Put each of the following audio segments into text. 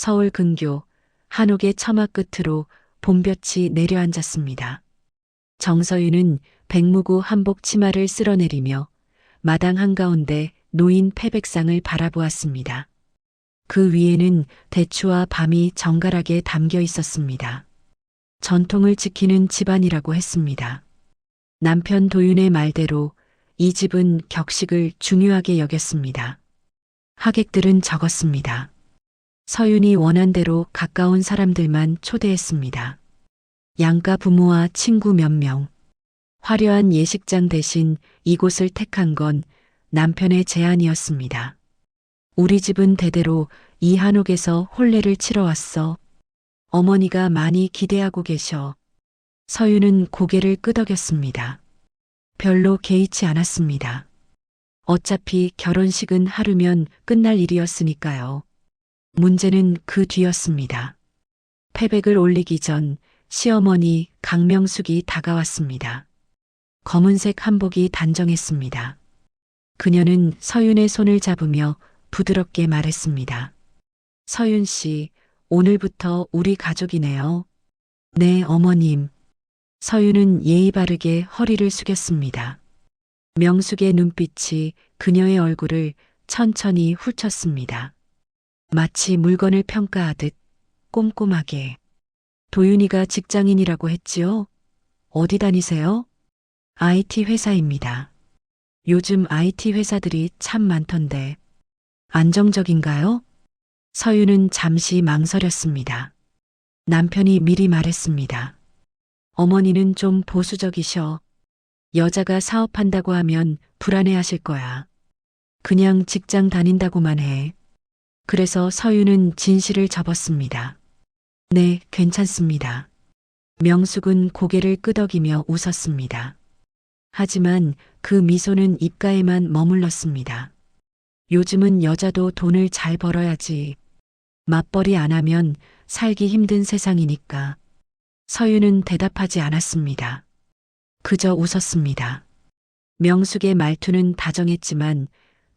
서울 근교 한옥의 처마 끝으로 봄볕이 내려앉았습니다. 정서윤은 백무구 한복 치마를 쓸어내리며 마당 한가운데 놓인 패백상을 바라보았습니다. 그 위에는 대추와 밤이 정갈하게 담겨 있었습니다. 전통을 지키는 집안이라고 했습니다. 남편 도윤의 말대로 이 집은 격식을 중요하게 여겼습니다. 하객들은 적었습니다. 서윤이 원한 대로 가까운 사람들만 초대했습니다. 양가 부모와 친구 몇 명. 화려한 예식장 대신 이곳을 택한 건 남편의 제안이었습니다. 우리 집은 대대로 이 한옥에서 혼례를 치러왔어. 어머니가 많이 기대하고 계셔. 서윤은 고개를 끄덕였습니다. 별로 개의치 않았습니다. 어차피 결혼식은 하루면 끝날 일이었으니까요. 문제는 그 뒤였습니다. 패백을 올리기 전 시어머니 강명숙이 다가왔습니다. 검은색 한복이 단정했습니다. 그녀는 서윤의 손을 잡으며 부드럽게 말했습니다. 서윤 씨, 오늘부터 우리 가족이네요. 네, 어머님. 서윤은 예의 바르게 허리를 숙였습니다. 명숙의 눈빛이 그녀의 얼굴을 천천히 훑었습니다. 마치 물건을 평가하듯 꼼꼼하게. 도윤이가 직장인이라고 했지요? 어디 다니세요? IT 회사입니다. 요즘 IT 회사들이 참 많던데. 안정적인가요? 서윤은 잠시 망설였습니다. 남편이 미리 말했습니다. 어머니는 좀 보수적이셔. 여자가 사업한다고 하면 불안해하실 거야. 그냥 직장 다닌다고만 해. 그래서 서윤은 진실을 접었습니다. 네, 괜찮습니다. 명숙은 고개를 끄덕이며 웃었습니다. 하지만 그 미소는 입가에만 머물렀습니다. 요즘은 여자도 돈을 잘 벌어야지. 맞벌이 안 하면 살기 힘든 세상이니까. 서윤은 대답하지 않았습니다. 그저 웃었습니다. 명숙의 말투는 다정했지만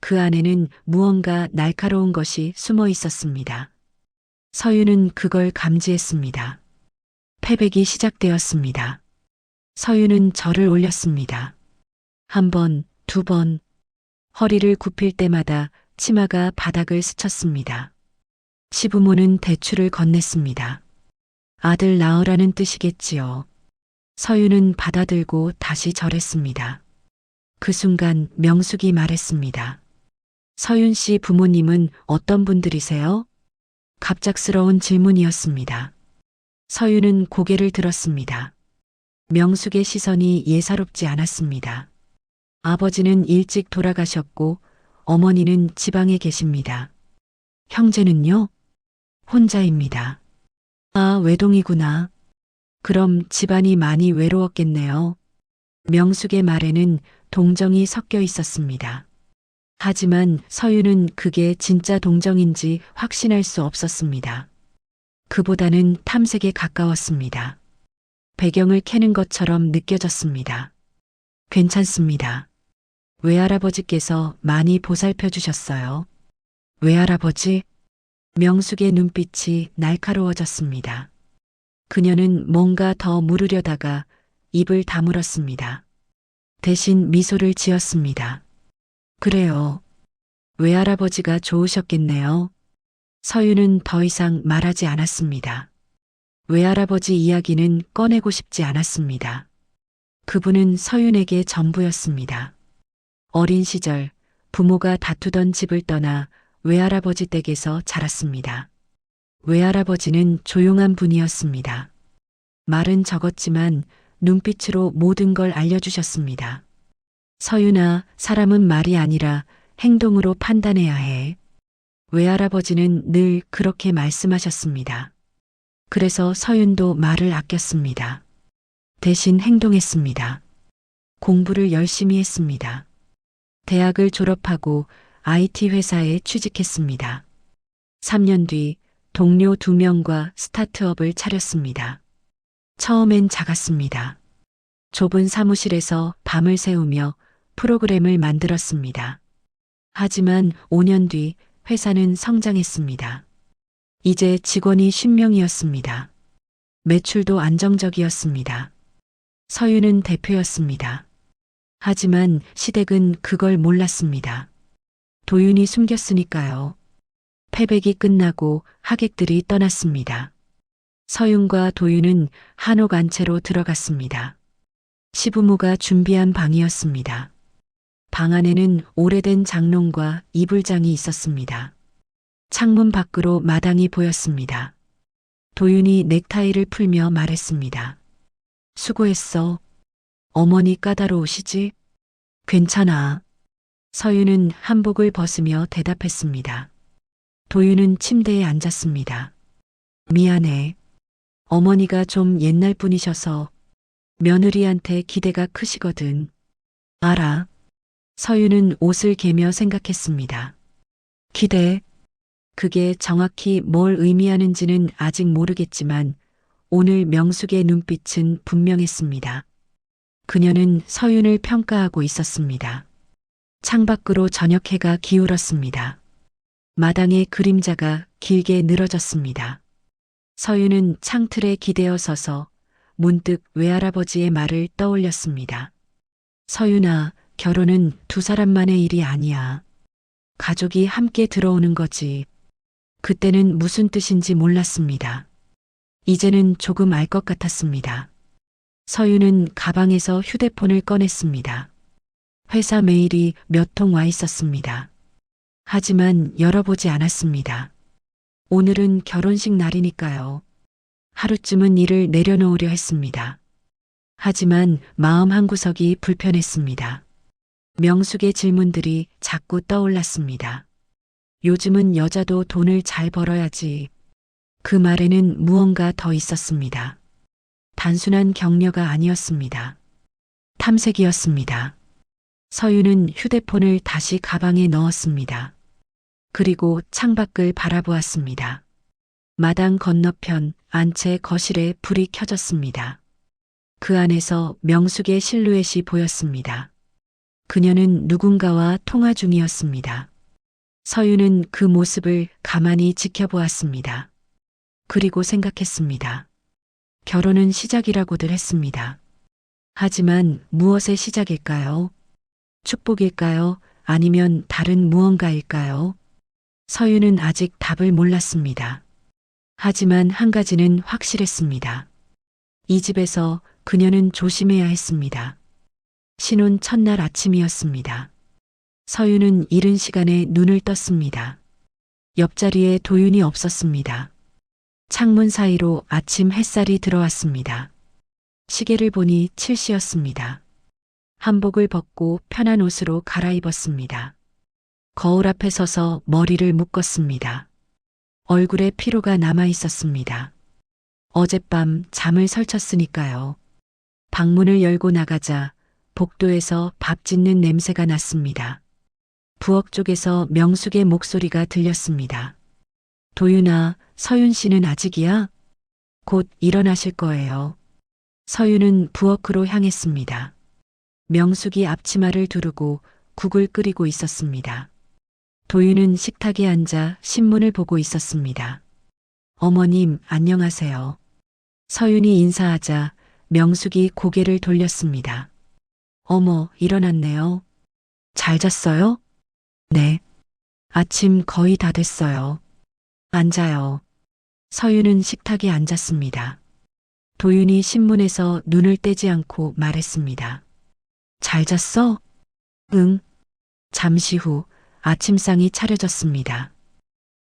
그 안에는 무언가 날카로운 것이 숨어 있었습니다. 서윤은 그걸 감지했습니다. 패백이 시작되었습니다. 서윤은 절을 올렸습니다. 한 번, 두 번, 허리를 굽힐 때마다 치마가 바닥을 스쳤습니다. 시부모는 대추를 건넸습니다. 아들 낳으라는 뜻이겠지요. 서윤은 받아들고 다시 절했습니다. 그 순간 명숙이 말했습니다. 서윤 씨 부모님은 어떤 분들이세요? 갑작스러운 질문이었습니다. 서윤은 고개를 들었습니다. 명숙의 시선이 예사롭지 않았습니다. 아버지는 일찍 돌아가셨고 어머니는 지방에 계십니다. 형제는요? 혼자입니다. 아, 외동이구나. 그럼 집안이 많이 외로웠겠네요. 명숙의 말에는 동정이 섞여 있었습니다. 하지만 서윤은 그게 진짜 동정인지 확신할 수 없었습니다. 그보다는 탐색에 가까웠습니다. 배경을 캐는 것처럼 느껴졌습니다. 괜찮습니다. 외할아버지께서 많이 보살펴 주셨어요. 외할아버지? 명숙의 눈빛이 날카로워졌습니다. 그녀는 뭔가 더 물으려다가 입을 다물었습니다. 대신 미소를 지었습니다. 그래요. 외할아버지가 좋으셨겠네요. 서윤은 더 이상 말하지 않았습니다. 외할아버지 이야기는 꺼내고 싶지 않았습니다. 그분은 서윤에게 전부였습니다. 어린 시절 부모가 다투던 집을 떠나 외할아버지 댁에서 자랐습니다. 외할아버지는 조용한 분이었습니다. 말은 적었지만 눈빛으로 모든 걸 알려주셨습니다. 서윤아, 사람은 말이 아니라 행동으로 판단해야 해. 외할아버지는 늘 그렇게 말씀하셨습니다. 그래서 서윤도 말을 아꼈습니다. 대신 행동했습니다. 공부를 열심히 했습니다. 대학을 졸업하고 IT 회사에 취직했습니다. 3년 뒤 동료 2명과 스타트업을 차렸습니다. 처음엔 작았습니다. 좁은 사무실에서 밤을 새우며 프로그램을 만들었습니다. 하지만 5년 뒤 회사는 성장했습니다. 이제 직원이 10명이었습니다. 매출도 안정적이었습니다. 서윤은 대표였습니다. 하지만 시댁은 그걸 몰랐습니다. 도윤이 숨겼으니까요. 패백이 끝나고 하객들이 떠났습니다. 서윤과 도윤은 한옥 안채로 들어갔습니다. 시부모가 준비한 방이었습니다. 방 안에는 오래된 장롱과 이불장이 있었습니다. 창문 밖으로 마당이 보였습니다. 도윤이 넥타이를 풀며 말했습니다. 수고했어. 어머니 까다로우시지? 괜찮아. 서윤은 한복을 벗으며 대답했습니다. 도윤은 침대에 앉았습니다. 미안해. 어머니가 좀 옛날 분이셔서 며느리한테 기대가 크시거든. 알아. 서윤은 옷을 개며 생각했습니다. 기대. 그게 정확히 뭘 의미하는지는 아직 모르겠지만 오늘 명숙의 눈빛은 분명했습니다. 그녀는 서윤을 평가하고 있었습니다. 창밖으로 저녁 해가 기울었습니다. 마당의 그림자가 길게 늘어졌습니다. 서윤은 창틀에 기대어 서서 문득 외할아버지의 말을 떠올렸습니다. 서윤아, 결혼은 두 사람만의 일이 아니야. 가족이 함께 들어오는 거지. 그때는 무슨 뜻인지 몰랐습니다. 이제는 조금 알 것 같았습니다. 서윤은 가방에서 휴대폰을 꺼냈습니다. 회사 메일이 몇 통 와 있었습니다. 하지만 열어보지 않았습니다. 오늘은 결혼식 날이니까요. 하루쯤은 일을 내려놓으려 했습니다. 하지만 마음 한구석이 불편했습니다. 명숙의 질문들이 자꾸 떠올랐습니다. 요즘은 여자도 돈을 잘 벌어야지. 그 말에는 무언가 더 있었습니다. 단순한 격려가 아니었습니다. 탐색이었습니다. 서윤은 휴대폰을 다시 가방에 넣었습니다. 그리고 창밖을 바라보았습니다. 마당 건너편 안채 거실에 불이 켜졌습니다. 그 안에서 명숙의 실루엣이 보였습니다. 그녀는 누군가와 통화 중이었습니다. 서윤은 그 모습을 가만히 지켜보았습니다. 그리고 생각했습니다. 결혼은 시작이라고들 했습니다. 하지만 무엇의 시작일까요? 축복일까요? 아니면 다른 무언가일까요? 서윤은 아직 답을 몰랐습니다. 하지만 한 가지는 확실했습니다. 이 집에서 그녀는 조심해야 했습니다. 신혼 첫날 아침이었습니다. 서윤은 이른 시간에 눈을 떴습니다. 옆자리에 도윤이 없었습니다. 창문 사이로 아침 햇살이 들어왔습니다. 시계를 보니 7시였습니다. 한복을 벗고 편한 옷으로 갈아입었습니다. 거울 앞에 서서 머리를 묶었습니다. 얼굴에 피로가 남아 있었습니다. 어젯밤 잠을 설쳤으니까요. 방문을 열고 나가자 복도에서 밥 짓는 냄새가 났습니다. 부엌 쪽에서 명숙의 목소리가 들렸습니다. 도윤아, 서윤 씨는 아직이야? 곧 일어나실 거예요. 서윤은 부엌으로 향했습니다. 명숙이 앞치마를 두르고 국을 끓이고 있었습니다. 도윤은 식탁에 앉아 신문을 보고 있었습니다. 어머님, 안녕하세요. 서윤이 인사하자 명숙이 고개를 돌렸습니다. 어머, 일어났네요. 잘 잤어요? 네. 아침 거의 다 됐어요. 앉아요. 서윤은 식탁에 앉았습니다. 도윤이 신문에서 눈을 떼지 않고 말했습니다. 잘 잤어? 응. 잠시 후 아침상이 차려졌습니다.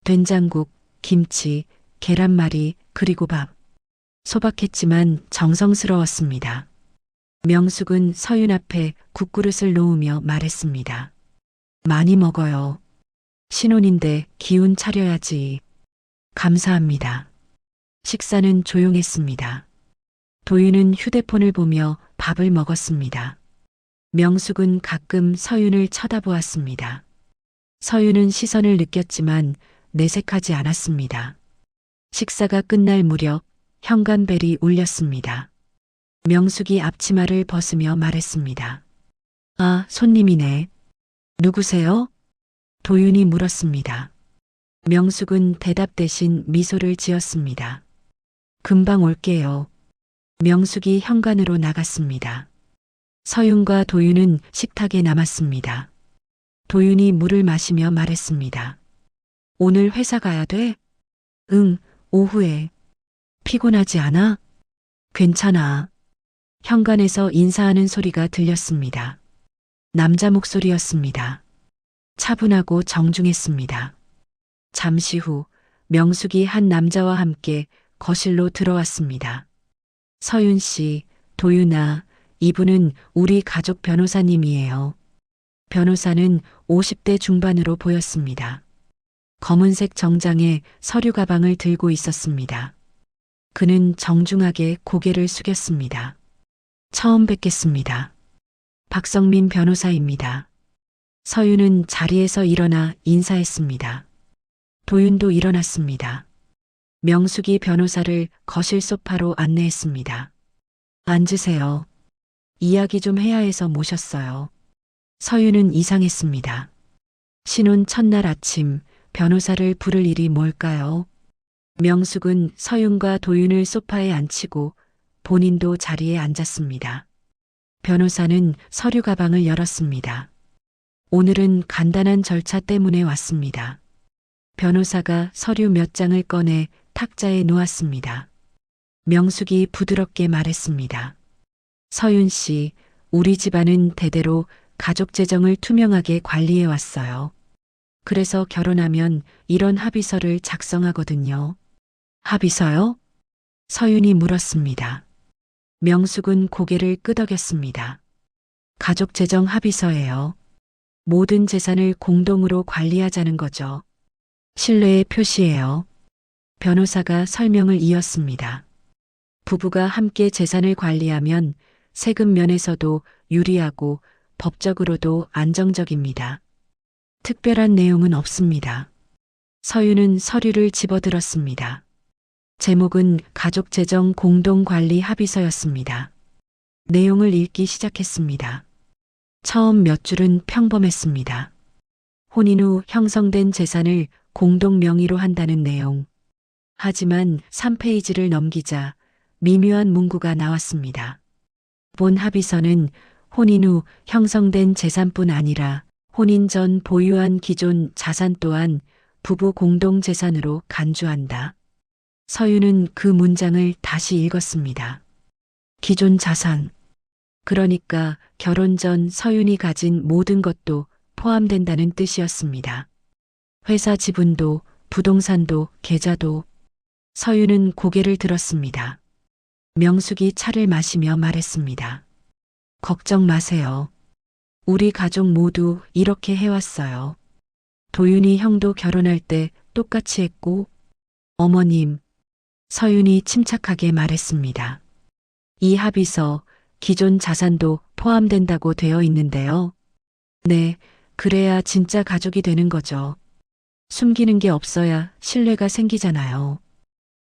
된장국, 김치, 계란말이, 그리고 밥. 소박했지만 정성스러웠습니다. 명숙은 서윤 앞에 국그릇을 놓으며 말했습니다. 많이 먹어요. 신혼인데 기운 차려야지. 감사합니다. 식사는 조용했습니다. 도윤은 휴대폰을 보며 밥을 먹었습니다. 명숙은 가끔 서윤을 쳐다보았습니다. 서윤은 시선을 느꼈지만 내색하지 않았습니다. 식사가 끝날 무렵 현관벨이 울렸습니다. 명숙이 앞치마를 벗으며 말했습니다. 아, 손님이네. 누구세요? 도윤이 물었습니다. 명숙은 대답 대신 미소를 지었습니다. 금방 올게요. 명숙이 현관으로 나갔습니다. 서윤과 도윤은 식탁에 남았습니다. 도윤이 물을 마시며 말했습니다. 오늘 회사 가야 돼? 응, 오후에. 피곤하지 않아? 괜찮아. 현관에서 인사하는 소리가 들렸습니다. 남자 목소리였습니다. 차분하고 정중했습니다. 잠시 후 명숙이 한 남자와 함께 거실로 들어왔습니다. 서윤 씨, 도윤아, 이분은 우리 가족 변호사님이에요. 변호사는 50대 중반으로 보였습니다. 검은색 정장에 서류 가방을 들고 있었습니다. 그는 정중하게 고개를 숙였습니다. 처음 뵙겠습니다. 박성민 변호사입니다. 서윤은 자리에서 일어나 인사했습니다. 도윤도 일어났습니다. 명숙이 변호사를 거실 소파로 안내했습니다. 앉으세요. 이야기 좀 해야 해서 모셨어요. 서윤은 이상했습니다. 신혼 첫날 아침 변호사를 부를 일이 뭘까요? 명숙은 서윤과 도윤을 소파에 앉히고 본인도 자리에 앉았습니다. 변호사는 서류 가방을 열었습니다. 오늘은 간단한 절차 때문에 왔습니다. 변호사가 서류 몇 장을 꺼내 탁자에 놓았습니다. 명숙이 부드럽게 말했습니다. 서윤 씨, 우리 집안은 대대로 가족 재정을 투명하게 관리해 왔어요. 그래서 결혼하면 이런 합의서를 작성하거든요. 합의서요? 서윤이 물었습니다. 명숙은 고개를 끄덕였습니다. 가족 재정 합의서예요. 모든 재산을 공동으로 관리하자는 거죠. 신뢰의 표시예요. 변호사가 설명을 이었습니다. 부부가 함께 재산을 관리하면 세금 면에서도 유리하고 법적으로도 안정적입니다. 특별한 내용은 없습니다. 서윤은 서류를 집어들었습니다. 제목은 가족재정 공동관리 합의서였습니다. 내용을 읽기 시작했습니다. 처음 몇 줄은 평범했습니다. 혼인 후 형성된 재산을 공동 명의로 한다는 내용. 하지만 3페이지를 넘기자 미묘한 문구가 나왔습니다. 본 합의서는 혼인 후 형성된 재산뿐 아니라 혼인 전 보유한 기존 자산 또한 부부 공동 재산으로 간주한다. 서윤은 그 문장을 다시 읽었습니다. 기존 자산. 그러니까 결혼 전 서윤이 가진 모든 것도 포함된다는 뜻이었습니다. 회사 지분도, 부동산도, 계좌도. 서윤은 고개를 들었습니다. 명숙이 차를 마시며 말했습니다. 걱정 마세요. 우리 가족 모두 이렇게 해왔어요. 도윤이 형도 결혼할 때 똑같이 했고, 어머님, 서윤이 침착하게 말했습니다. 이 합의서, 기존 자산도 포함된다고 되어 있는데요. 네, 그래야 진짜 가족이 되는 거죠. 숨기는 게 없어야 신뢰가 생기잖아요.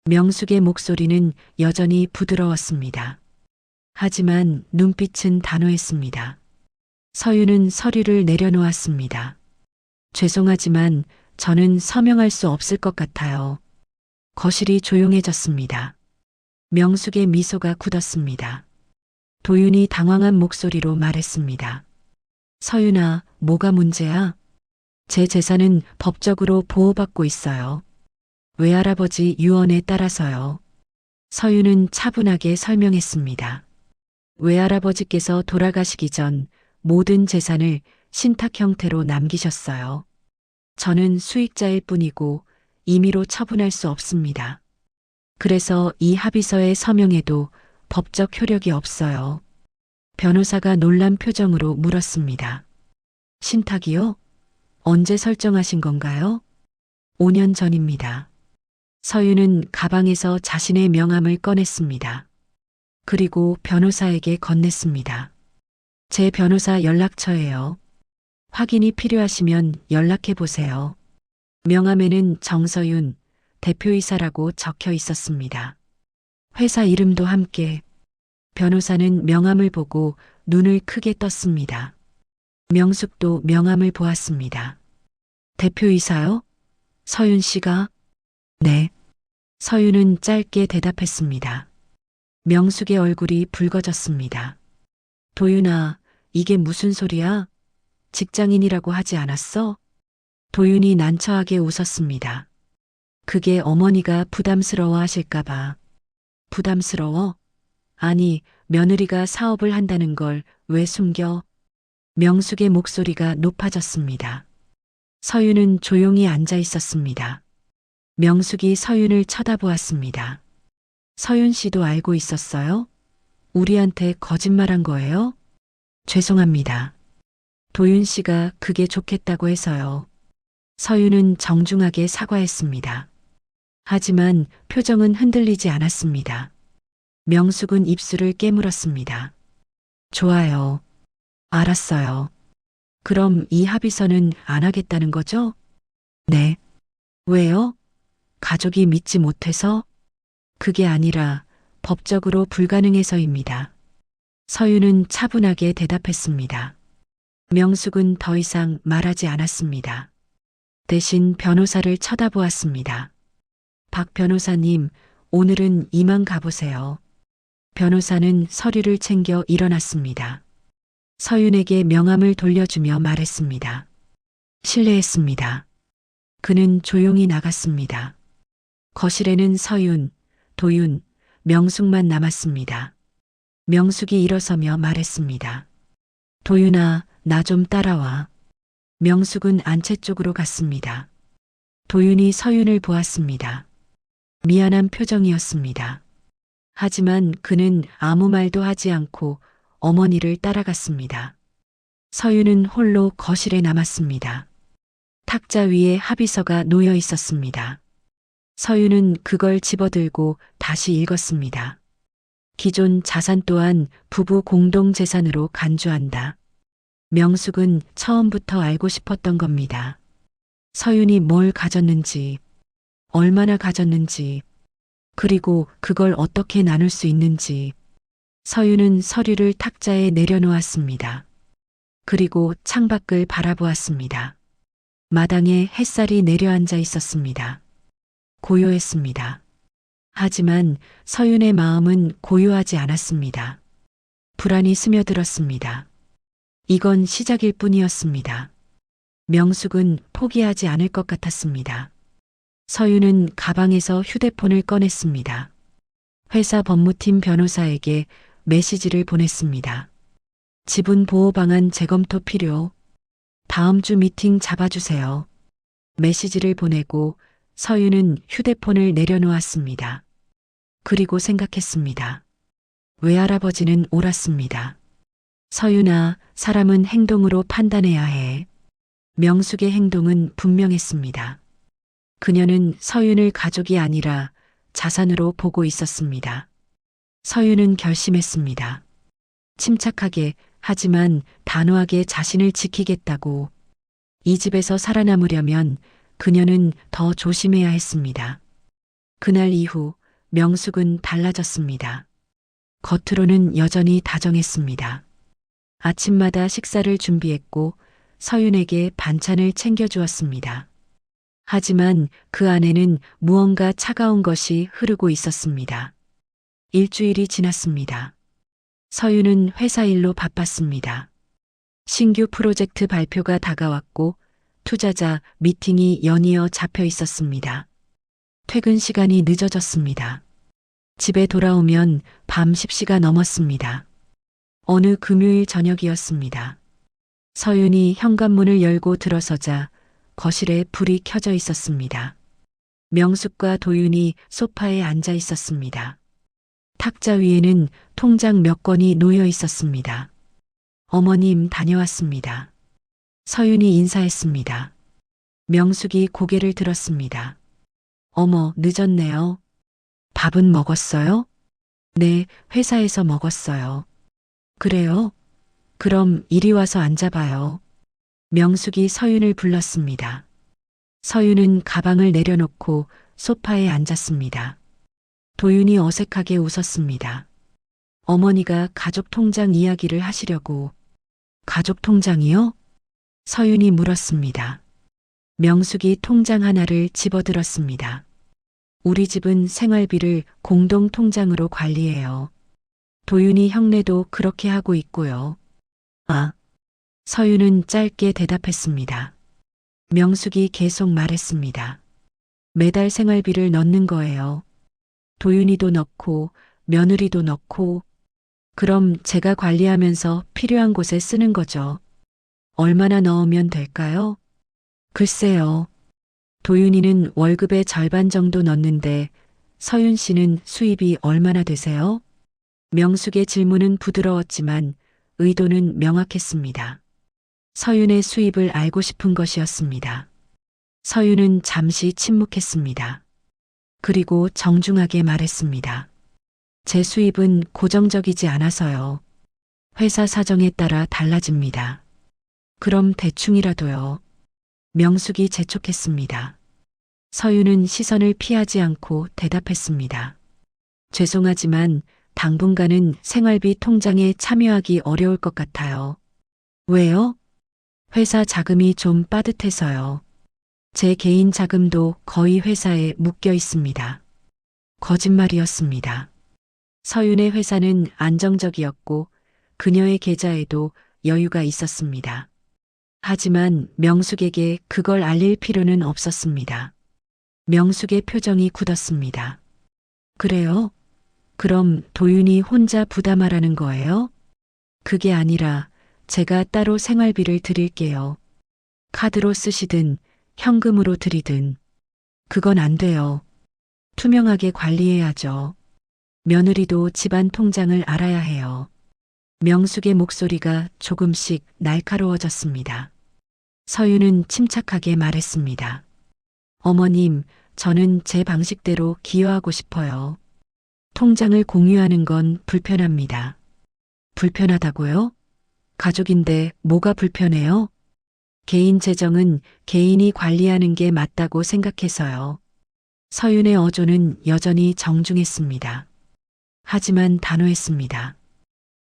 명숙의 목소리는 여전히 부드러웠습니다. 하지만 눈빛은 단호했습니다. 서윤은 서류를 내려놓았습니다. 죄송하지만 저는 서명할 수 없을 것 같아요. 거실이 조용해졌습니다. 명숙의 미소가 굳었습니다. 도윤이 당황한 목소리로 말했습니다. 서윤아, 뭐가 문제야? 제 재산은 법적으로 보호받고 있어요. 외할아버지 유언에 따라서요. 서윤은 차분하게 설명했습니다. 외할아버지께서 돌아가시기 전 모든 재산을 신탁 형태로 남기셨어요. 저는 수익자일 뿐이고 임의로 처분할 수 없습니다. 그래서 이 합의서에 서명해도 법적 효력이 없어요. 변호사가 놀란 표정으로 물었습니다. 신탁이요? 언제 설정하신 건가요? 5년 전입니다. 서윤은 가방에서 자신의 명함을 꺼냈습니다. 그리고 변호사에게 건넸습니다. 제 변호사 연락처예요. 확인이 필요하시면 연락해 보세요. 명함에는 정서윤 대표이사라고 적혀 있었습니다. 회사 이름도 함께. 변호사는 명함을 보고 눈을 크게 떴습니다. 명숙도 명함을 보았습니다. 대표이사요? 서윤 씨가? 네. 서윤은 짧게 대답했습니다. 명숙의 얼굴이 붉어졌습니다. 도윤아, 이게 무슨 소리야? 직장인이라고 하지 않았어? 도윤이 난처하게 웃었습니다. 그게 어머니가 부담스러워 하실까봐. 부담스러워? 아니, 며느리가 사업을 한다는 걸 왜 숨겨? 명숙의 목소리가 높아졌습니다. 서윤은 조용히 앉아 있었습니다. 명숙이 서윤을 쳐다보았습니다. 서윤 씨도 알고 있었어요? 우리한테 거짓말한 거예요? 죄송합니다. 도윤 씨가 그게 좋겠다고 해서요. 서윤은 정중하게 사과했습니다. 하지만 표정은 흔들리지 않았습니다. 명숙은 입술을 깨물었습니다. 좋아요. 알았어요. 그럼 이 합의서는 안 하겠다는 거죠? 네. 왜요? 가족이 믿지 못해서? 그게 아니라 법적으로 불가능해서입니다. 서윤은 차분하게 대답했습니다. 명숙은 더 이상 말하지 않았습니다. 대신 변호사를 쳐다보았습니다. 박 변호사님, 오늘은 이만 가보세요. 변호사는 서류를 챙겨 일어났습니다. 서윤에게 명함을 돌려주며 말했습니다. 실례했습니다. 그는 조용히 나갔습니다. 거실에는 서윤, 도윤, 명숙만 남았습니다. 명숙이 일어서며 말했습니다. 도윤아, 나 좀 따라와. 명숙은 안채 쪽으로 갔습니다. 도윤이 서윤을 보았습니다. 미안한 표정이었습니다. 하지만 그는 아무 말도 하지 않고 어머니를 따라갔습니다. 서윤은 홀로 거실에 남았습니다. 탁자 위에 합의서가 놓여 있었습니다. 서윤은 그걸 집어들고 다시 읽었습니다. 기존 자산 또한 부부 공동 재산으로 간주한다. 명숙은 처음부터 알고 싶었던 겁니다. 서윤이 뭘 가졌는지, 얼마나 가졌는지, 그리고 그걸 어떻게 나눌 수 있는지. 서윤은 서류를 탁자에 내려놓았습니다. 그리고 창밖을 바라보았습니다. 마당에 햇살이 내려앉아 있었습니다. 고요했습니다. 하지만 서윤의 마음은 고요하지 않았습니다. 불안이 스며들었습니다. 이건 시작일 뿐이었습니다. 명숙은 포기하지 않을 것 같았습니다. 서윤은 가방에서 휴대폰을 꺼냈습니다. 회사 법무팀 변호사에게 메시지를 보냈습니다. 지분 보호 방안 재검토 필요. 다음 주 미팅 잡아주세요. 메시지를 보내고 서윤은 휴대폰을 내려놓았습니다. 그리고 생각했습니다. 외할아버지는 옳았습니다. 서윤아, 사람은 행동으로 판단해야 해. 명숙의 행동은 분명했습니다. 그녀는 서윤을 가족이 아니라 자산으로 보고 있었습니다. 서윤은 결심했습니다. 침착하게, 하지만 단호하게 자신을 지키겠다고. 이 집에서 살아남으려면 그녀는 더 조심해야 했습니다. 그날 이후 명숙은 달라졌습니다. 겉으로는 여전히 다정했습니다. 아침마다 식사를 준비했고 서윤에게 반찬을 챙겨주었습니다. 하지만 그 안에는 무언가 차가운 것이 흐르고 있었습니다. 일주일이 지났습니다. 서윤은 회사 일로 바빴습니다. 신규 프로젝트 발표가 다가왔고 투자자 미팅이 연이어 잡혀 있었습니다. 퇴근 시간이 늦어졌습니다. 집에 돌아오면 밤 10시가 넘었습니다. 어느 금요일 저녁이었습니다. 서윤이 현관문을 열고 들어서자 거실에 불이 켜져 있었습니다. 명숙과 도윤이 소파에 앉아 있었습니다. 탁자 위에는 통장 몇 건이 놓여 있었습니다. 어머님 다녀왔습니다. 서윤이 인사했습니다. 명숙이 고개를 들었습니다. 어머, 늦었네요. 밥은 먹었어요? 네, 회사에서 먹었어요. 그래요? 그럼 이리 와서 앉아봐요. 명숙이 서윤을 불렀습니다. 서윤은 가방을 내려놓고 소파에 앉았습니다. 도윤이 어색하게 웃었습니다. 어머니가 가족 통장 이야기를 하시려고. 가족 통장이요? 서윤이 물었습니다. 명숙이 통장 하나를 집어들었습니다. 우리 집은 생활비를 공동 통장으로 관리해요. 도윤이 형네도 그렇게 하고 있고요. 아, 서윤은 짧게 대답했습니다. 명숙이 계속 말했습니다. 매달 생활비를 넣는 거예요. 도윤이도 넣고 며느리도 넣고 그럼 제가 관리하면서 필요한 곳에 쓰는 거죠. 얼마나 넣으면 될까요? 글쎄요. 도윤이는 월급의 절반 정도 넣는데 서윤 씨는 수입이 얼마나 되세요? 명숙의 질문은 부드러웠지만 의도는 명확했습니다. 서윤의 수입을 알고 싶은 것이었습니다. 서윤은 잠시 침묵했습니다. 그리고 정중하게 말했습니다. 제 수입은 고정적이지 않아서요. 회사 사정에 따라 달라집니다. 그럼 대충이라도요. 명숙이 재촉했습니다. 서윤은 시선을 피하지 않고 대답했습니다. 죄송하지만 당분간은 생활비 통장에 참여하기 어려울 것 같아요. 왜요? 회사 자금이 좀 빠듯해서요. 제 개인 자금도 거의 회사에 묶여 있습니다. 거짓말이었습니다. 서윤의 회사는 안정적이었고 그녀의 계좌에도 여유가 있었습니다. 하지만 명숙에게 그걸 알릴 필요는 없었습니다. 명숙의 표정이 굳었습니다. 그래요? 그럼 도윤이 혼자 부담하라는 거예요? 그게 아니라 제가 따로 생활비를 드릴게요. 카드로 쓰시든 현금으로 드리든. 그건 안 돼요. 투명하게 관리해야죠. 며느리도 집안 통장을 알아야 해요. 명숙의 목소리가 조금씩 날카로워졌습니다. 서윤은 침착하게 말했습니다. 어머님, 저는 제 방식대로 기여하고 싶어요. 통장을 공유하는 건 불편합니다. 불편하다고요? 가족인데 뭐가 불편해요? 개인 재정은 개인이 관리하는 게 맞다고 생각해서요. 서윤의 어조는 여전히 정중했습니다. 하지만 단호했습니다.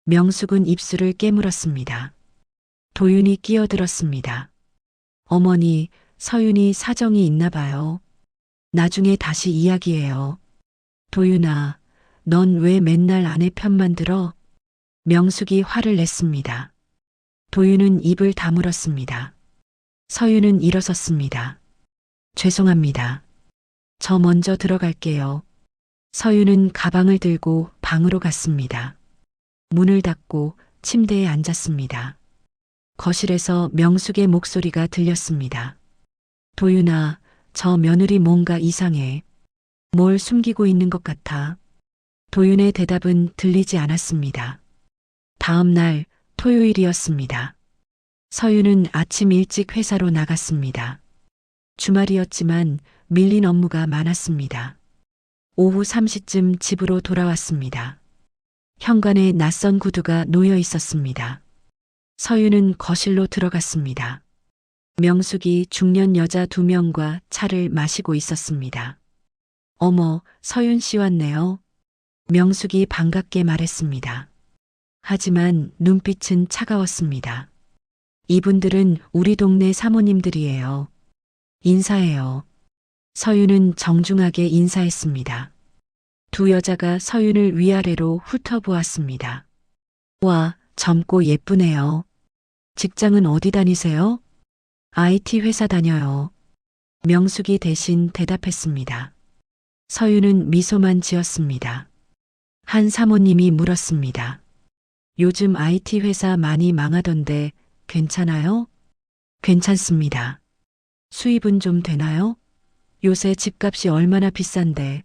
명숙은 입술을 깨물었습니다. 도윤이 끼어들었습니다. 어머니, 서윤이 사정이 있나 봐요. 나중에 다시 이야기해요. 도윤아, 넌 왜 맨날 아내 편만 들어? 명숙이 화를 냈습니다. 도윤은 입을 다물었습니다. 서윤은 일어섰습니다. 죄송합니다. 저 먼저 들어갈게요. 서윤은 가방을 들고 방으로 갔습니다. 문을 닫고 침대에 앉았습니다. 거실에서 명숙의 목소리가 들렸습니다. 도윤아, 저 며느리 뭔가 이상해. 뭘 숨기고 있는 것 같아. 도윤의 대답은 들리지 않았습니다. 다음 날 토요일이었습니다. 서윤은 아침 일찍 회사로 나갔습니다. 주말이었지만 밀린 업무가 많았습니다. 오후 3시쯤 집으로 돌아왔습니다. 현관에 낯선 구두가 놓여 있었습니다. 서윤은 거실로 들어갔습니다. 명숙이 중년 여자 2명과 차를 마시고 있었습니다. 어머, 서윤 씨 왔네요. 명숙이 반갑게 말했습니다. 하지만 눈빛은 차가웠습니다. 이분들은 우리 동네 사모님들이에요. 인사해요. 서윤은 정중하게 인사했습니다. 두 여자가 서윤을 위아래로 훑어보았습니다. 와, 젊고 예쁘네요. 직장은 어디 다니세요? IT 회사 다녀요. 명숙이 대신 대답했습니다. 서윤은 미소만 지었습니다. 한 사모님이 물었습니다. 요즘 IT 회사 많이 망하던데 괜찮아요? 괜찮습니다. 수입은 좀 되나요? 요새 집값이 얼마나 비싼데.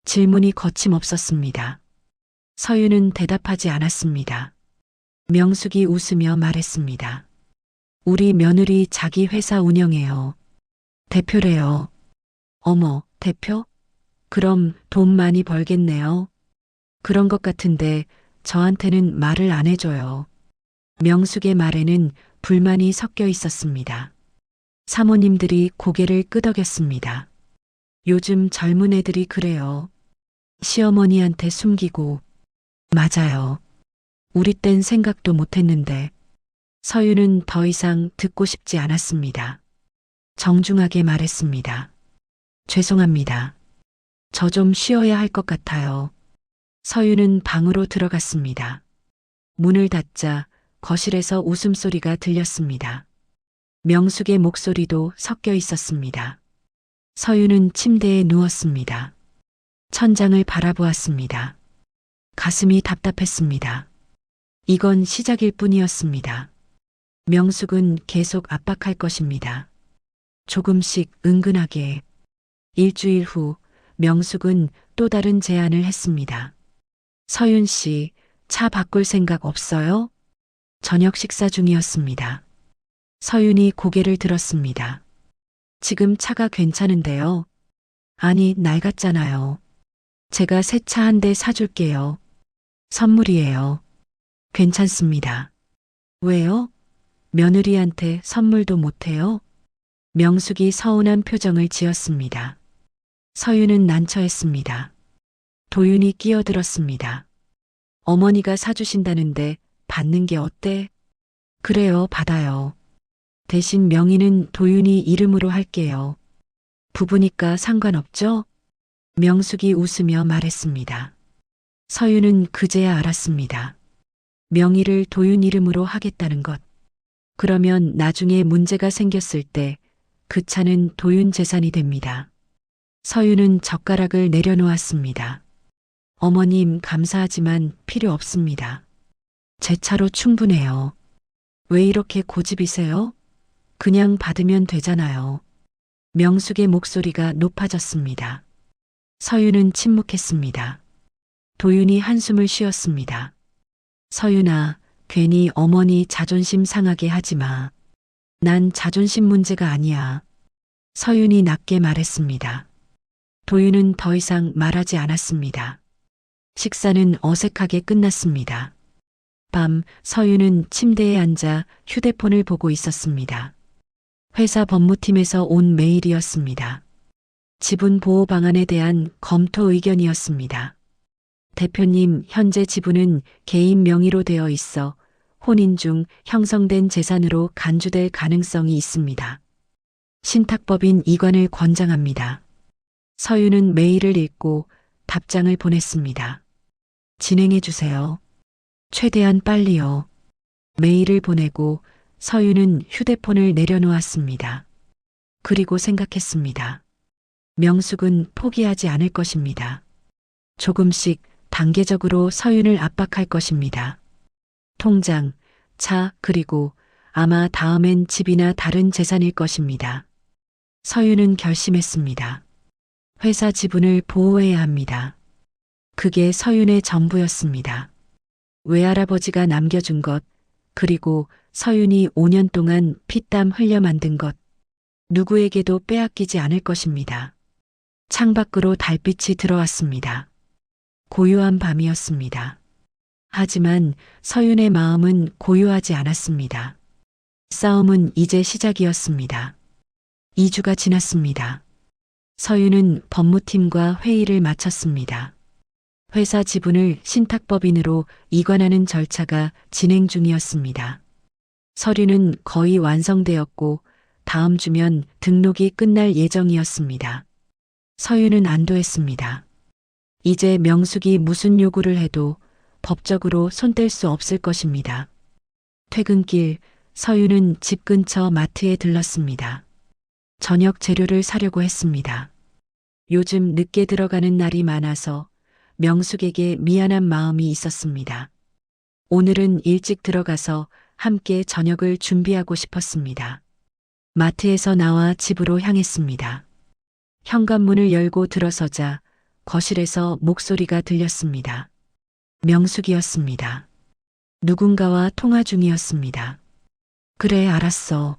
질문이 거침없었습니다. 서윤은 대답하지 않았습니다. 명숙이 웃으며 말했습니다. 우리 며느리 자기 회사 운영해요. 대표래요. 어머, 대표? 그럼 돈 많이 벌겠네요. 그런 것 같은데 저한테는 말을 안 해줘요. 명숙의 말에는 불만이 섞여 있었습니다. 사모님들이 고개를 끄덕였습니다. 요즘 젊은 애들이 그래요. 시어머니한테 숨기고. 맞아요. 우리 땐 생각도 못했는데. 서윤은 더 이상 듣고 싶지 않았습니다. 정중하게 말했습니다. 죄송합니다. 저 좀 쉬어야 할 것 같아요. 서윤은 방으로 들어갔습니다. 문을 닫자 거실에서 웃음소리가 들렸습니다. 명숙의 목소리도 섞여 있었습니다. 서윤은 침대에 누웠습니다. 천장을 바라보았습니다. 가슴이 답답했습니다. 이건 시작일 뿐이었습니다. 명숙은 계속 압박할 것입니다. 조금씩 은근하게. 일주일 후 명숙은 또 다른 제안을 했습니다. 서윤 씨, 차 바꿀 생각 없어요? 저녁 식사 중이었습니다. 서윤이 고개를 들었습니다. 지금 차가 괜찮은데요. 아니, 낡았잖아요. 제가 새 차 한 대 사줄게요. 선물이에요. 괜찮습니다. 왜요? 며느리한테 선물도 못해요? 명숙이 서운한 표정을 지었습니다. 서윤은 난처했습니다. 도윤이 끼어들었습니다. 어머니가 사주신다는데 받는 게 어때? 그래요, 받아요. 대신 명의는 도윤이 이름으로 할게요. 부부니까 상관없죠? 명숙이 웃으며 말했습니다. 서윤은 그제야 알았습니다. 명의를 도윤 이름으로 하겠다는 것. 그러면 나중에 문제가 생겼을 때 그 차는 도윤 재산이 됩니다. 서윤은 젓가락을 내려놓았습니다. 어머님, 감사하지만 필요 없습니다. 제 차로 충분해요. 왜 이렇게 고집이세요? 그냥 받으면 되잖아요. 명숙의 목소리가 높아졌습니다. 서윤은 침묵했습니다. 도윤이 한숨을 쉬었습니다. 서윤아, 괜히 어머니 자존심 상하게 하지 마. 난 자존심 문제가 아니야. 서윤이 낮게 말했습니다. 도윤은 더 이상 말하지 않았습니다. 식사는 어색하게 끝났습니다. 밤, 서윤은 침대에 앉아 휴대폰을 보고 있었습니다. 회사 법무팀에서 온 메일이었습니다. 지분 보호 방안에 대한 검토 의견이었습니다. 대표님, 현재 지분은 개인 명의로 되어 있어 혼인 중 형성된 재산으로 간주될 가능성이 있습니다. 신탁법인 이관을 권장합니다. 서윤은 메일을 읽고 답장을 보냈습니다. 진행해 주세요. 최대한 빨리요. 메일을 보내고 서윤은 휴대폰을 내려놓았습니다. 그리고 생각했습니다. 명숙은 포기하지 않을 것입니다. 조금씩 단계적으로 서윤을 압박할 것입니다. 통장, 차, 그리고 아마 다음엔 집이나 다른 재산일 것입니다. 서윤은 결심했습니다. 회사 지분을 보호해야 합니다. 그게 서윤의 전부였습니다. 외할아버지가 남겨준 것, 그리고 서윤이 5년 동안 피땀 흘려 만든 것, 누구에게도 빼앗기지 않을 것입니다. 창밖으로 달빛이 들어왔습니다. 고요한 밤이었습니다. 하지만 서윤의 마음은 고요하지 않았습니다. 싸움은 이제 시작이었습니다. 2주가 지났습니다. 서윤은 법무팀과 회의를 마쳤습니다. 회사 지분을 신탁법인으로 이관하는 절차가 진행 중이었습니다. 서류는 거의 완성되었고 다음 주면 등록이 끝날 예정이었습니다. 서윤은 안도했습니다. 이제 명숙이 무슨 요구를 해도 법적으로 손댈 수 없을 것입니다. 퇴근길 서윤은 집 근처 마트에 들렀습니다. 저녁 재료를 사려고 했습니다. 요즘 늦게 들어가는 날이 많아서 명숙에게 미안한 마음이 있었습니다. 오늘은 일찍 들어가서 함께 저녁을 준비하고 싶었습니다. 마트에서 나와 집으로 향했습니다. 현관문을 열고 들어서자 거실에서 목소리가 들렸습니다. 명숙이었습니다. 누군가와 통화 중이었습니다. 그래, 알았어.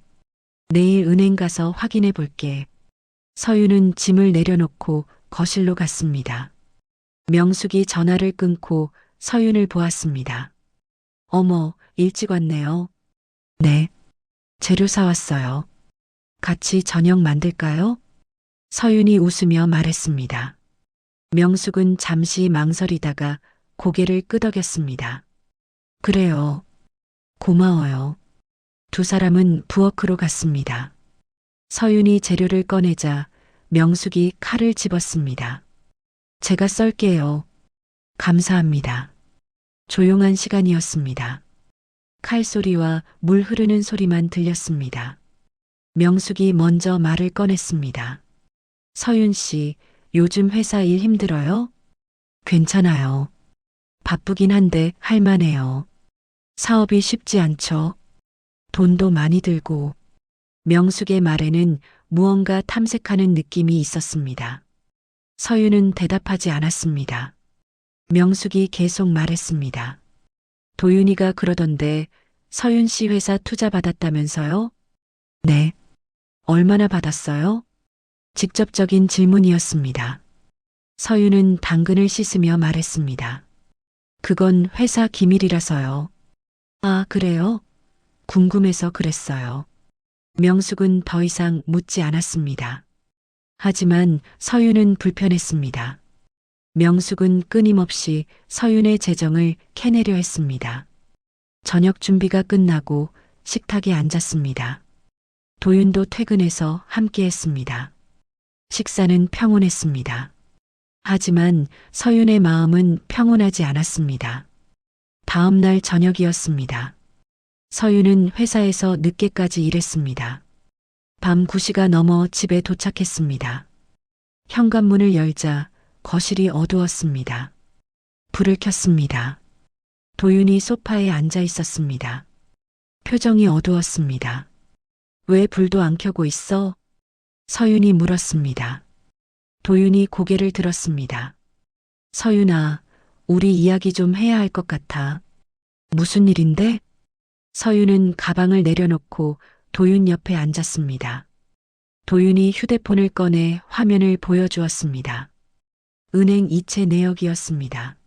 내일 은행 가서 확인해 볼게. 서윤은 짐을 내려놓고 거실로 갔습니다. 명숙이 전화를 끊고 서윤을 보았습니다. 어머, 일찍 왔네요. 네. 재료 사왔어요. 같이 저녁 만들까요? 서윤이 웃으며 말했습니다. 명숙은 잠시 망설이다가 고개를 끄덕였습니다. 그래요. 고마워요. 두 사람은 부엌으로 갔습니다. 서윤이 재료를 꺼내자 명숙이 칼을 집었습니다. 제가 썰게요. 감사합니다. 조용한 시간이었습니다. 칼소리와 물 흐르는 소리만 들렸습니다. 명숙이 먼저 말을 꺼냈습니다. 서윤 씨, 요즘 회사 일 힘들어요? 괜찮아요. 바쁘긴 한데 할만해요. 사업이 쉽지 않죠. 돈도 많이 들고. 명숙의 말에는 무언가 탐색하는 느낌이 있었습니다. 서윤은 대답하지 않았습니다. 명숙이 계속 말했습니다. 도윤이가 그러던데 서윤 씨 회사 투자 받았다면서요? 네. 얼마나 받았어요? 직접적인 질문이었습니다. 서윤은 당근을 씻으며 말했습니다. 그건 회사 기밀이라서요. 아, 그래요? 궁금해서 그랬어요. 명숙은 더 이상 묻지 않았습니다. 하지만 서윤은 불편했습니다. 명숙은 끊임없이 서윤의 재정을 캐내려 했습니다. 저녁 준비가 끝나고 식탁에 앉았습니다. 도윤도 퇴근해서 함께 했습니다. 식사는 평온했습니다. 하지만 서윤의 마음은 평온하지 않았습니다. 다음 날 저녁이었습니다. 서윤은 회사에서 늦게까지 일했습니다. 밤 9시가 넘어 집에 도착했습니다. 현관문을 열자 거실이 어두웠습니다. 불을 켰습니다. 도윤이 소파에 앉아 있었습니다. 표정이 어두웠습니다. 왜 불도 안 켜고 있어? 서윤이 물었습니다. 도윤이 고개를 들었습니다. 서윤아, 우리 이야기 좀 해야 할 것 같아. 무슨 일인데? 서윤은 가방을 내려놓고 도윤 옆에 앉았습니다. 도윤이 휴대폰을 꺼내 화면을 보여주었습니다. 은행 이체 내역이었습니다.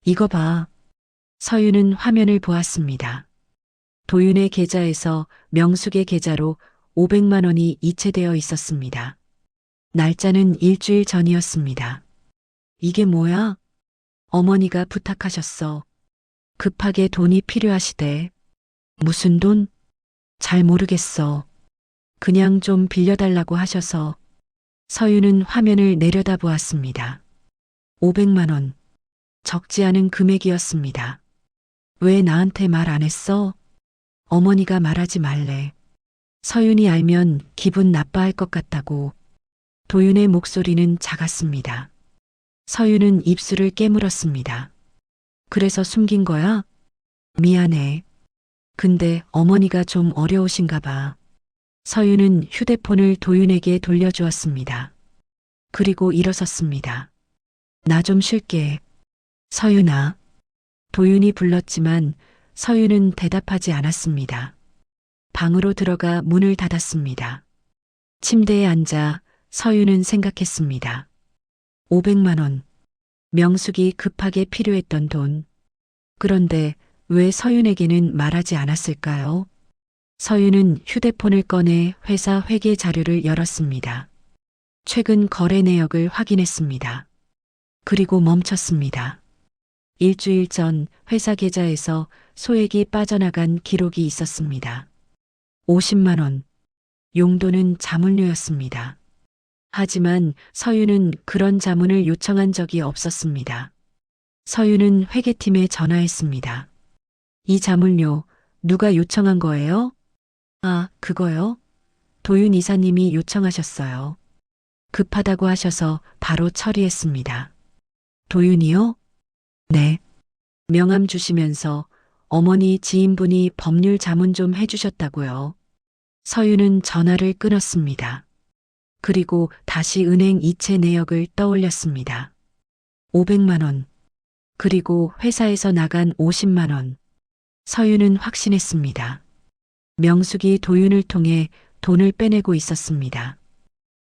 이거 봐. 서윤은 화면을 보았습니다. 도윤의 계좌에서 명숙의 계좌로 500만 원이 이체되어 있었습니다. 날짜는 일주일 전이었습니다. 이게 뭐야? 어머니가 부탁하셨어. 급하게 돈이 필요하시대. 무슨 돈? 잘 모르겠어. 그냥 좀 빌려달라고 하셔서. 서윤은 화면을 내려다보았습니다. 500만 원. 적지 않은 금액이었습니다. 왜 나한테 말 안 했어? 어머니가 말하지 말래. 서윤이 알면 기분 나빠할 것 같다고. 도윤의 목소리는 작았습니다. 서윤은 입술을 깨물었습니다. 그래서 숨긴 거야? 미안해. 근데 어머니가 좀 어려우신가 봐. 서윤은 휴대폰을 도윤에게 돌려주었습니다. 그리고 일어섰습니다. 나 좀 쉴게. 서윤아. 도윤이 불렀지만 서윤은 대답하지 않았습니다. 방으로 들어가 문을 닫았습니다. 침대에 앉아 서윤은 생각했습니다. 500만 원. 명숙이 급하게 필요했던 돈. 그런데 왜 서윤에게는 말하지 않았을까요? 서윤은 휴대폰을 꺼내 회사 회계 자료를 열었습니다. 최근 거래 내역을 확인했습니다. 그리고 멈췄습니다. 일주일 전 회사 계좌에서 소액이 빠져나간 기록이 있었습니다. 50만 원. 용도는 자문료였습니다. 하지만 서윤은 그런 자문을 요청한 적이 없었습니다. 서윤은 회계팀에 전화했습니다. 이 자문료 누가 요청한 거예요? 아, 그거요? 도윤 이사님이 요청하셨어요. 급하다고 하셔서 바로 처리했습니다. 도윤이요? 네. 명함 주시면서 어머니 지인분이 법률 자문 좀 해주셨다고요. 서윤은 전화를 끊었습니다. 그리고 다시 은행 이체 내역을 떠올렸습니다. 500만 원. 그리고 회사에서 나간 50만 원. 서윤은 확신했습니다. 명숙이 도윤을 통해 돈을 빼내고 있었습니다.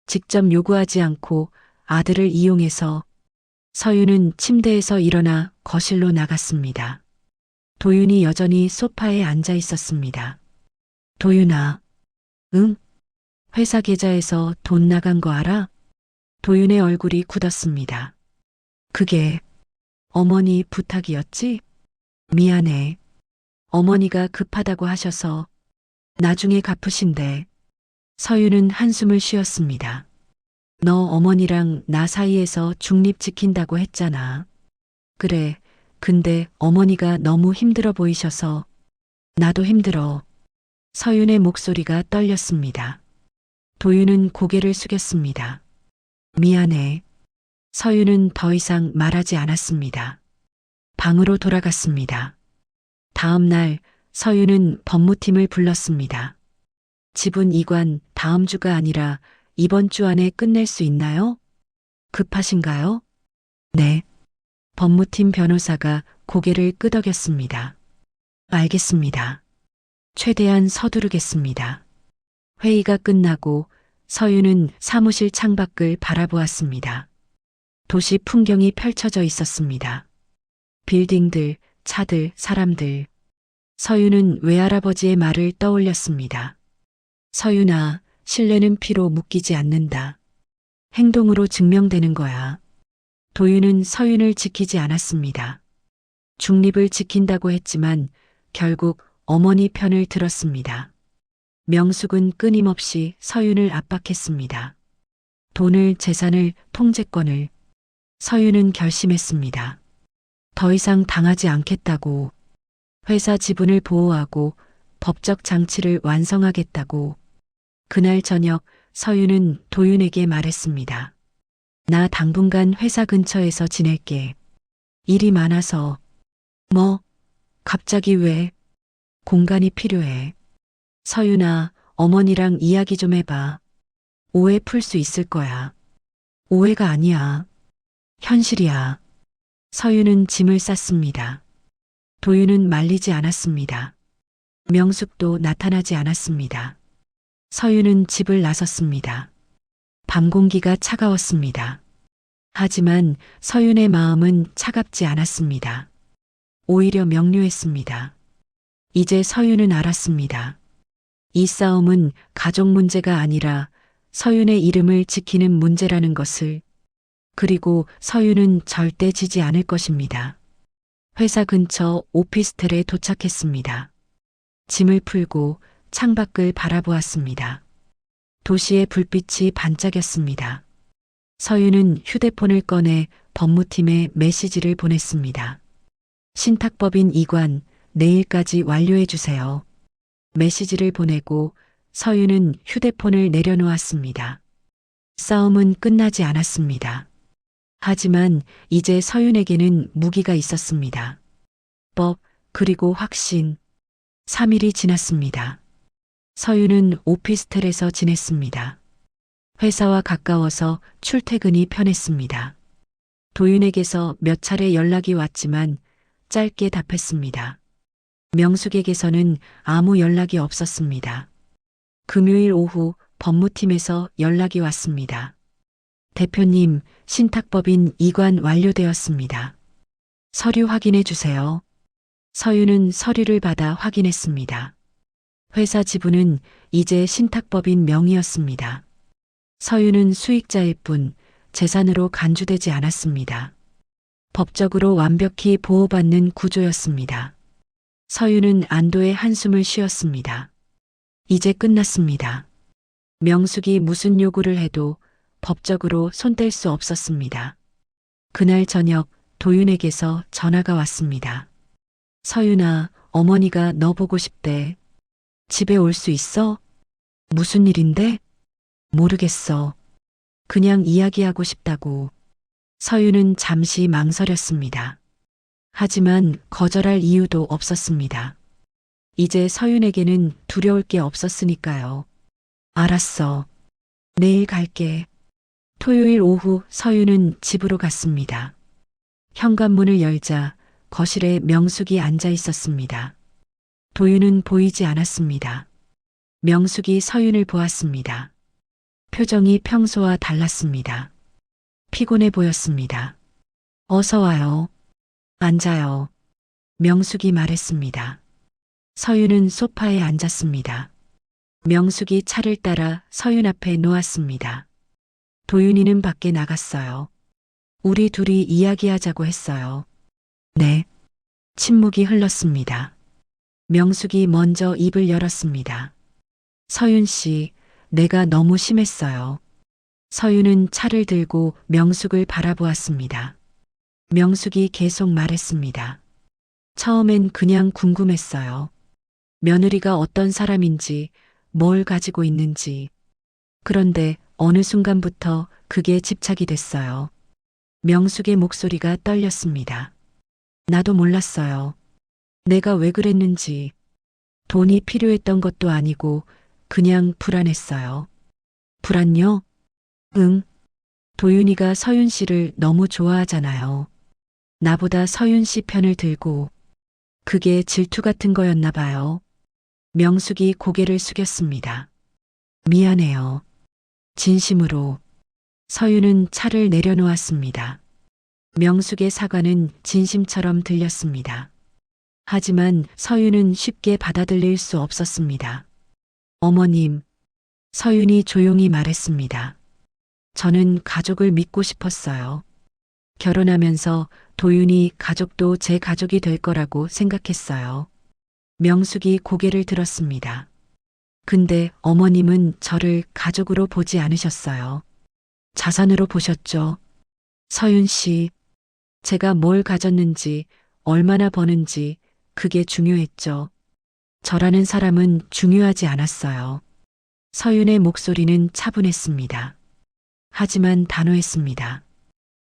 직접 요구하지 않고 아들을 이용해서. 서윤은 침대에서 일어나 거실로 나갔습니다. 도윤이 여전히 소파에 앉아 있었습니다. 도윤아. 응? 회사 계좌에서 돈 나간 거 알아? 도윤의 얼굴이 굳었습니다. 그게 어머니 부탁이었지? 미안해. 어머니가 급하다고 하셔서 나중에 갚으신대. 서윤은 한숨을 쉬었습니다. 너 어머니랑 나 사이에서 중립 지킨다고 했잖아. 그래. 근데 어머니가 너무 힘들어 보이셔서 나도 힘들어. 서윤의 목소리가 떨렸습니다. 도윤은 고개를 숙였습니다. 미안해. 서윤은 더 이상 말하지 않았습니다. 방으로 돌아갔습니다. 다음 날 서윤은 법무팀을 불렀습니다. 지분 이관 다음 주가 아니라 이번 주 안에 끝낼 수 있나요? 급하신가요? 네. 법무팀 변호사가 고개를 끄덕였습니다. 알겠습니다. 최대한 서두르겠습니다. 회의가 끝나고 서윤은 사무실 창밖을 바라보았습니다. 도시 풍경이 펼쳐져 있었습니다. 빌딩들, 차들, 사람들. 서윤은 외할아버지의 말을 떠올렸습니다. 서윤아, 신뢰는 피로 묶이지 않는다. 행동으로 증명되는 거야. 도윤은 서윤을 지키지 않았습니다. 중립을 지킨다고 했지만 결국 어머니 편을 들었습니다. 명숙은 끊임없이 서윤을 압박했습니다. 돈을, 재산을, 통제권을. 서윤은 결심했습니다. 더 이상 당하지 않겠다고. 회사 지분을 보호하고 법적 장치를 완성하겠다고. 그날 저녁 서윤은 도윤에게 말했습니다. 나 당분간 회사 근처에서 지낼게. 일이 많아서. 뭐? 갑자기 왜? 공간이 필요해. 서윤아, 어머니랑 이야기 좀 해봐. 오해 풀 수 있을 거야. 오해가 아니야. 현실이야. 서윤은 짐을 쌌습니다. 도윤은 말리지 않았습니다. 명숙도 나타나지 않았습니다. 서윤은 집을 나섰습니다. 밤 공기가 차가웠습니다. 하지만 서윤의 마음은 차갑지 않았습니다. 오히려 명료했습니다. 이제 서윤은 알았습니다. 이 싸움은 가족 문제가 아니라 서윤의 이름을 지키는 문제라는 것을. 그리고 서윤은 절대 지지 않을 것입니다. 회사 근처 오피스텔에 도착했습니다. 짐을 풀고 창밖을 바라보았습니다. 도시의 불빛이 반짝였습니다. 서윤은 휴대폰을 꺼내 법무팀에 메시지를 보냈습니다. 신탁법인 이관, 내일까지 완료해 주세요. 메시지를 보내고 서윤은 휴대폰을 내려놓았습니다. 싸움은 끝나지 않았습니다. 하지만 이제 서윤에게는 무기가 있었습니다. 법, 그리고 확신. 3일이 지났습니다. 서윤은 오피스텔에서 지냈습니다. 회사와 가까워서 출퇴근이 편했습니다. 도윤에게서 몇 차례 연락이 왔지만 짧게 답했습니다. 명숙에게서는 아무 연락이 없었습니다. 금요일 오후 법무팀에서 연락이 왔습니다. 대표님, 신탁법인 이관 완료되었습니다. 서류 확인해 주세요. 서윤은 서류를 받아 확인했습니다. 회사 지분은 이제 신탁법인 명의였습니다. 서윤은 수익자일 뿐 재산으로 간주되지 않았습니다. 법적으로 완벽히 보호받는 구조였습니다. 서윤은 안도의 한숨을 쉬었습니다. 이제 끝났습니다. 명숙이 무슨 요구를 해도 법적으로 손댈 수 없었습니다. 그날 저녁 도윤에게서 전화가 왔습니다. 서윤아, 어머니가 너 보고 싶대. 집에 올 수 있어? 무슨 일인데? 모르겠어. 그냥 이야기하고 싶다고. 서윤은 잠시 망설였습니다. 하지만 거절할 이유도 없었습니다. 이제 서윤에게는 두려울 게 없었으니까요. 알았어. 내일 갈게. 토요일 오후 서윤은 집으로 갔습니다. 현관문을 열자 거실에 명숙이 앉아 있었습니다. 도윤은 보이지 않았습니다. 명숙이 서윤을 보았습니다. 표정이 평소와 달랐습니다. 피곤해 보였습니다. 어서 와요. 앉아요. 명숙이 말했습니다. 서윤은 소파에 앉았습니다. 명숙이 차를 따라 서윤 앞에 놓았습니다. 도윤이는 밖에 나갔어요. 우리 둘이 이야기하자고 했어요. 네. 침묵이 흘렀습니다. 명숙이 먼저 입을 열었습니다. 서윤 씨, 내가 너무 심했어요. 서윤은 차를 들고 명숙을 바라보았습니다. 명숙이 계속 말했습니다. 처음엔 그냥 궁금했어요. 며느리가 어떤 사람인지, 뭘 가지고 있는지. 그런데 어느 순간부터 그게 집착이 됐어요. 명숙의 목소리가 떨렸습니다. 나도 몰랐어요. 내가 왜 그랬는지. 돈이 필요했던 것도 아니고 그냥 불안했어요. 불안요? 응. 도윤이가 서윤 씨를 너무 좋아하잖아요. 나보다 서윤 씨 편을 들고 그게 질투 같은 거였나 봐요. 명숙이 고개를 숙였습니다. 미안해요. 진심으로. 서윤은 차를 내려놓았습니다. 명숙의 사과는 진심처럼 들렸습니다. 하지만 서윤은 쉽게 받아들일 수 없었습니다. 어머님, 서윤이 조용히 말했습니다. 저는 가족을 믿고 싶었어요. 결혼하면서 도윤이 가족도 제 가족이 될 거라고 생각했어요. 명숙이 고개를 들었습니다. 근데 어머님은 저를 가족으로 보지 않으셨어요. 자산으로 보셨죠. 서윤 씨, 제가 뭘 가졌는지, 얼마나 버는지, 그게 중요했죠. 저라는 사람은 중요하지 않았어요. 서윤의 목소리는 차분했습니다. 하지만 단호했습니다.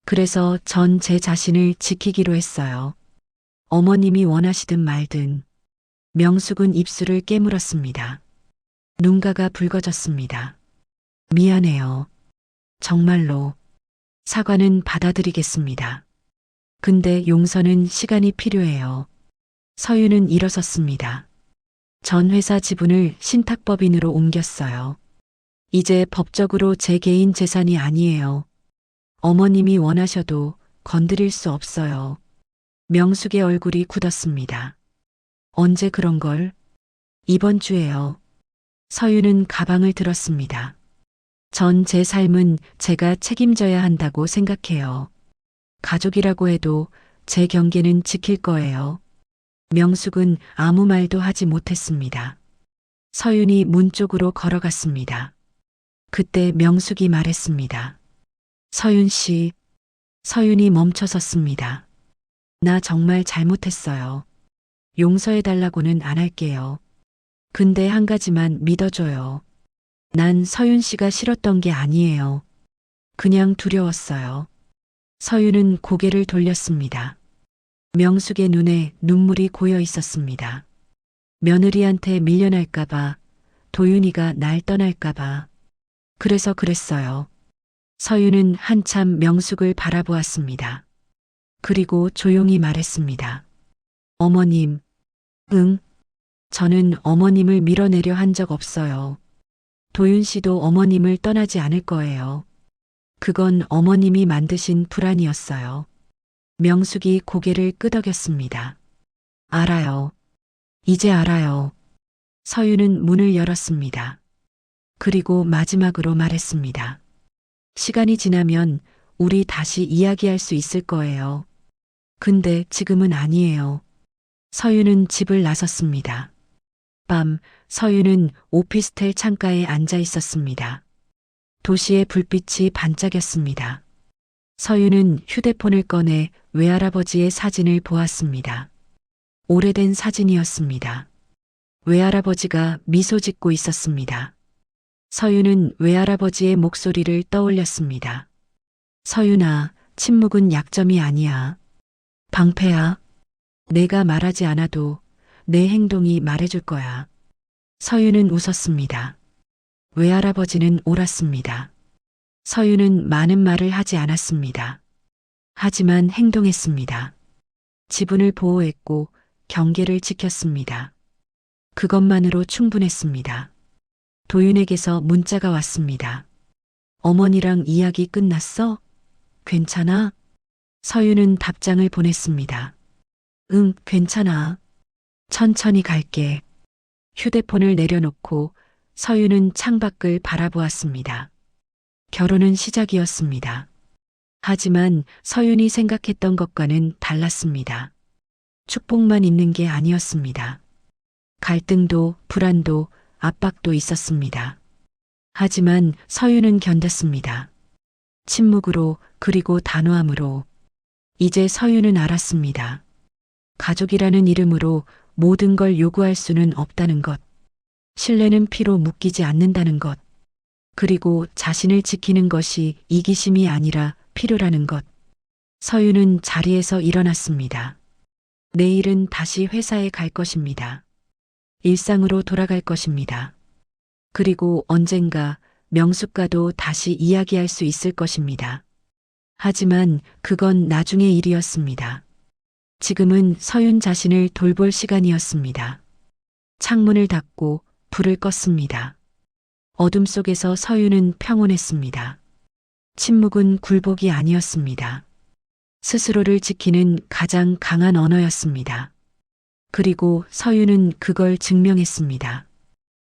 그래서 전 제 자신을 지키기로 했어요. 어머님이 원하시든 말든. 명숙은 입술을 깨물었습니다. 눈가가 붉어졌습니다. 미안해요. 정말로. 사과는 받아들이겠습니다. 근데 용서는 시간이 필요해요. 서윤은 일어섰습니다. 전 회사 지분을 신탁법인으로 옮겼어요. 이제 법적으로 제 개인 재산이 아니에요. 어머님이 원하셔도 건드릴 수 없어요. 명숙의 얼굴이 굳었습니다. 언제 그런 걸? 이번 주에요. 서윤은 가방을 들었습니다. 전 제 삶은 제가 책임져야 한다고 생각해요. 가족이라고 해도 제 경계는 지킬 거예요. 명숙은 아무 말도 하지 못했습니다. 서윤이 문 쪽으로 걸어갔습니다. 그때 명숙이 말했습니다. 서윤 씨. 서윤이 멈춰섰습니다. 나 정말 잘못했어요. 용서해달라고는 안 할게요. 근데 한 가지만 믿어줘요. 난 서윤 씨가 싫었던 게 아니에요. 그냥 두려웠어요. 서윤은 고개를 돌렸습니다. 명숙의 눈에 눈물이 고여 있었습니다. 며느리한테 밀려날까봐, 도윤이가 날 떠날까봐. 그래서 그랬어요. 서윤은 한참 명숙을 바라보았습니다. 그리고 조용히 말했습니다. 어머님, 응, 저는 어머님을 밀어내려 한 적 없어요. 도윤 씨도 어머님을 떠나지 않을 거예요. 그건 어머님이 만드신 불안이었어요. 명숙이 고개를 끄덕였습니다. 알아요. 이제 알아요. 서윤은 문을 열었습니다. 그리고 마지막으로 말했습니다. 시간이 지나면 우리 다시 이야기할 수 있을 거예요. 근데 지금은 아니에요. 서윤은 집을 나섰습니다. 밤, 서윤은 오피스텔 창가에 앉아 있었습니다. 도시의 불빛이 반짝였습니다. 서윤은 휴대폰을 꺼내 외할아버지의 사진을 보았습니다. 오래된 사진이었습니다. 외할아버지가 미소 짓고 있었습니다. 서윤은 외할아버지의 목소리를 떠올렸습니다. 서윤아, 침묵은 약점이 아니야. 방패야. 내가 말하지 않아도 내 행동이 말해줄 거야. 서윤은 웃었습니다. 외할아버지는 옳았습니다. 서윤은 많은 말을 하지 않았습니다. 하지만 행동했습니다. 지분을 보호했고 경계를 지켰습니다. 그것만으로 충분했습니다. 도윤에게서 문자가 왔습니다. 어머니랑 이야기 끝났어? 괜찮아? 서윤은 답장을 보냈습니다. 응, 괜찮아. 천천히 갈게. 휴대폰을 내려놓고 서윤은 창밖을 바라보았습니다. 결혼은 시작이었습니다. 하지만 서윤이 생각했던 것과는 달랐습니다. 축복만 있는 게 아니었습니다. 갈등도, 불안도, 압박도 있었습니다. 하지만 서윤은 견뎠습니다. 침묵으로 그리고 단호함으로. 이제 서윤은 알았습니다. 가족이라는 이름으로 모든 걸 요구할 수는 없다는 것. 신뢰는 피로 묶이지 않는다는 것. 그리고 자신을 지키는 것이 이기심이 아니라 필요라는 것. 서윤은 자리에서 일어났습니다. 내일은 다시 회사에 갈 것입니다. 일상으로 돌아갈 것입니다. 그리고 언젠가 명숙과도 다시 이야기할 수 있을 것입니다. 하지만 그건 나중의 일이었습니다. 지금은 서윤 자신을 돌볼 시간이었습니다. 창문을 닫고 불을 껐습니다. 어둠 속에서 서윤은 평온했습니다. 침묵은 굴복이 아니었습니다. 스스로를 지키는 가장 강한 언어였습니다. 그리고 서윤은 그걸 증명했습니다.